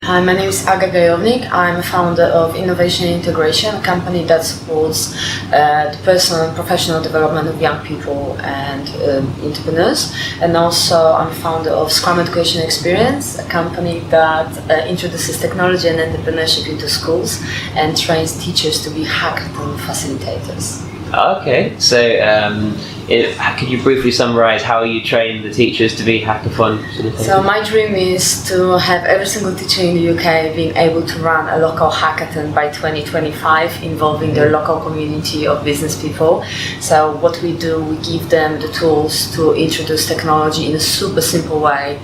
Hi, my name is Aga Gajownik. I'm a founder of Innovation Integration, a company that supports the personal and professional development of young people and entrepreneurs. And also I'm founder of Scrum Education Experience, a company that introduces technology and entrepreneurship into schools and trains teachers to be hackathon facilitators. Okay, so could you briefly summarise how you train the teachers to be hackathon facilitators? So my dream is to have every single teacher in the UK being able to run a local hackathon by 2025 involving their local community of business people. So what we do, we give them the tools to introduce technology in a super simple way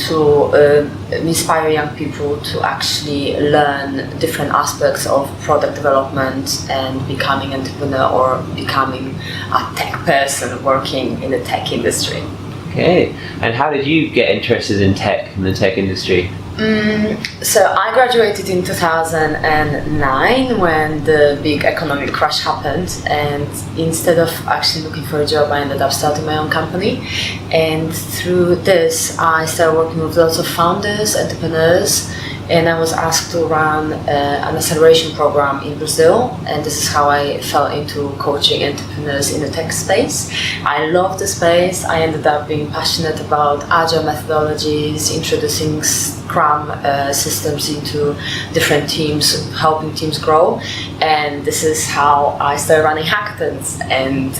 to inspire young people to actually learn different aspects of product development and becoming an entrepreneur or becoming a tech person working in the tech industry. Okay, and how did you get interested in tech and the tech industry? So I graduated in 2009 when the big economic crash happened, and instead of actually looking for a job, I ended up starting my own company. And through this, I started working with lots of founders, entrepreneurs, and I was asked to run an acceleration program in Brazil, and this is how I fell into coaching entrepreneurs in the tech space. I love the space. I ended up being passionate about agile methodologies, introducing Scrum systems into different teams, helping teams grow, and this is how I started running hackathons. And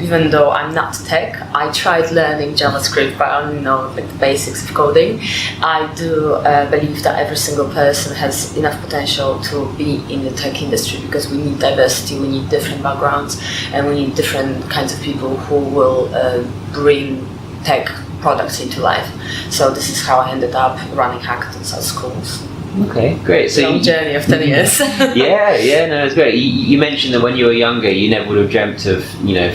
even though I'm not tech, I tried learning JavaScript, but I only know like the basics of coding. I do believe that every single person has enough potential to be in the tech industry, because we need diversity, we need different backgrounds, and we need different kinds of people who will bring tech products into life. So this is how I ended up running hackathons at schools. Okay, great. So long journey of 10 years. yeah, no, it's great. You mentioned that when you were younger, you never would have dreamt of,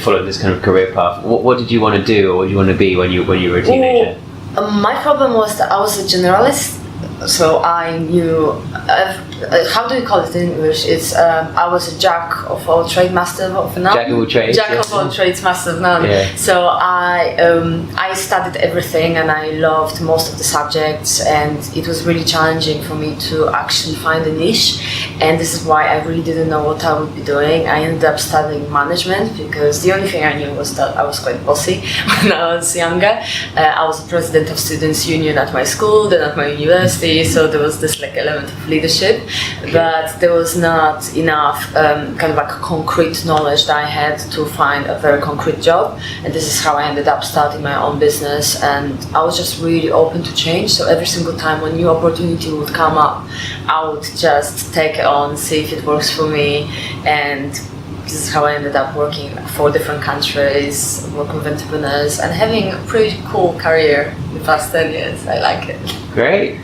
following this kind of career path. What did you want to do, or what did you want to be when you were a teenager? My problem was that I was a generalist. So I knew, how do you call it in English? It's I was a jack of all trades, master of none. Jack of all trades. Jack of all trades, master of none. Yeah. So I studied everything, and I loved most of the subjects, and it was really challenging for me to actually find a niche. And this is why I really didn't know what I would be doing. I ended up studying management because the only thing I knew was that I was quite bossy when I was younger. I was the president of students' union at my school, then at my university. So there was this element of leadership, but there was not enough kind of concrete knowledge that I had to find a very concrete job. And this is how I ended up starting my own business. And I was just really open to change. So every single time when new opportunity would come up, I would just take it on, see if it works for me. And this is how I ended up working in 4 different countries, working with entrepreneurs, and having a pretty cool career in the past 10 years. I like it. Great.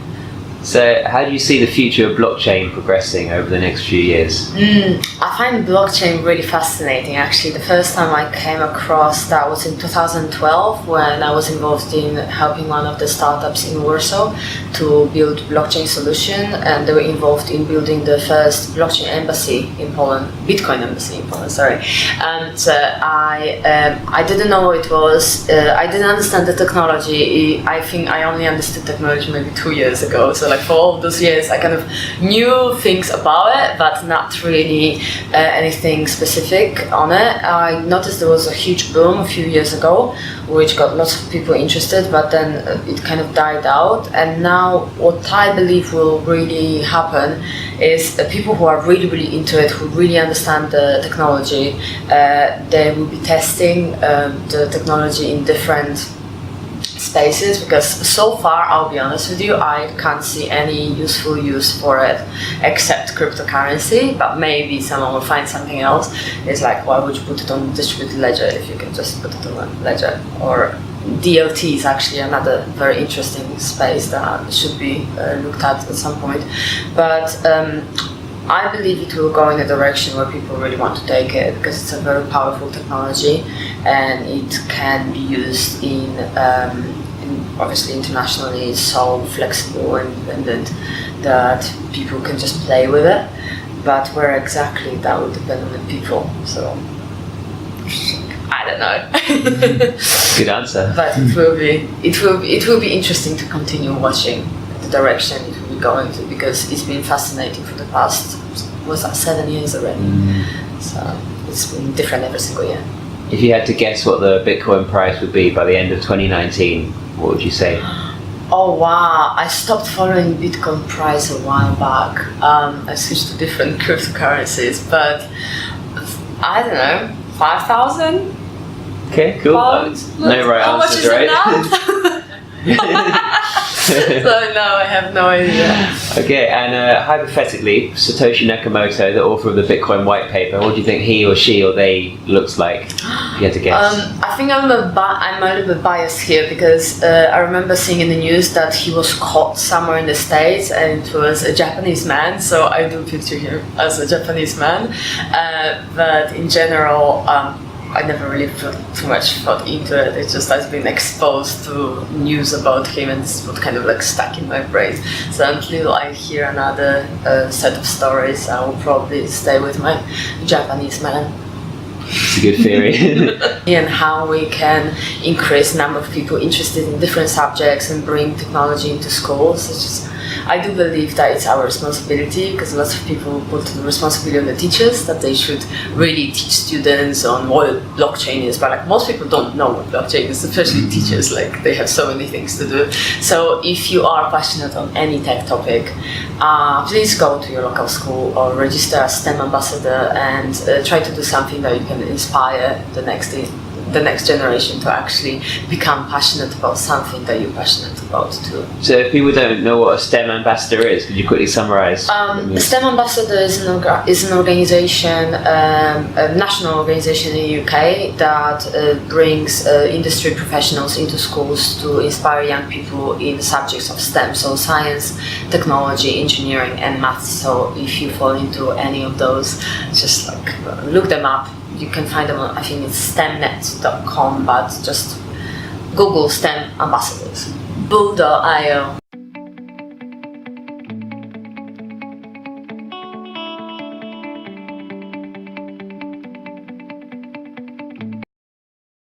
So how do you see the future of blockchain progressing over the next few years? I find blockchain really fascinating. Actually, the first time I came across that was in 2012 when I was involved in helping one of the startups in Warsaw to build blockchain solution, and they were involved in building the first blockchain embassy in Poland, Bitcoin embassy in Poland, sorry. And I didn't know what it was. I didn't understand the technology. I think I only understood technology maybe 2 years ago. So for all those years, I kind of knew things about it, but not really anything specific on it. I noticed there was a huge boom a few years ago, which got lots of people interested, but then it kind of died out. And now what I believe will really happen is people who are really, really into it, who really understand the technology, they will be testing the technology in different spaces, because so far, I'll be honest with you, I can't see any useful use for it except cryptocurrency, but maybe someone will find something else. It's like, why would you put it on distributed ledger if you can just put it on a ledger? Or DLT is actually another very interesting space that should be looked at some point. But I believe it will go in a direction where people really want to take it, because it's a very powerful technology and it can be used in obviously internationally. It's so flexible and independent that people can just play with it. But where exactly, that would depend on the people. So I don't know. Good answer. But it will be interesting to continue watching the direction it will be be going to, because it's been fascinating for the past, was that 7 years already? So it's been different every single year. If you had to guess what the Bitcoin price would be by the end of 2019, what would you say? Oh wow, I stopped following Bitcoin price a while back. I switched to different cryptocurrencies, but I don't know, 5,000? Okay, cool. Pounds? No right How much answers, is right? it now? So no, I have no idea. Okay, and hypothetically, Satoshi Nakamoto, the author of the Bitcoin white paper, what do you think he or she or they looks like? If you had to guess. I think I'm a little bit biased here, because I remember seeing in the news that he was caught somewhere in the States, and it was a Japanese man, so I do picture him as a Japanese man. But in general, I never really put too much thought into it. It's just I've been exposed to news about him, and it's what kind of like stuck in my brain. So until I hear another set of stories, I will probably stay with my Japanese man. It's a good theory. And how we can increase the number of people interested in different subjects and bring technology into schools. It's just, I do believe that it's our responsibility, because lots of people put the responsibility on the teachers, that they should really teach students on what blockchain is, but like most people don't know what blockchain is, especially teachers, like they have so many things to do. So if you are passionate on any tech topic, please go to your local school or register as STEM ambassador, and try to do something that you can inspire the next generation to actually become passionate about something that you're passionate about too. So if people don't know what a STEM ambassador is, could you quickly summarise? STEM ambassador is an organization, a national organization in the UK that brings industry professionals into schools to inspire young people in subjects of STEM, so science, technology, engineering and maths. So if you fall into any of those, just like look them up. You can find them on, I think it's stemnet.com, but just Google STEM ambassadors. Boo.io.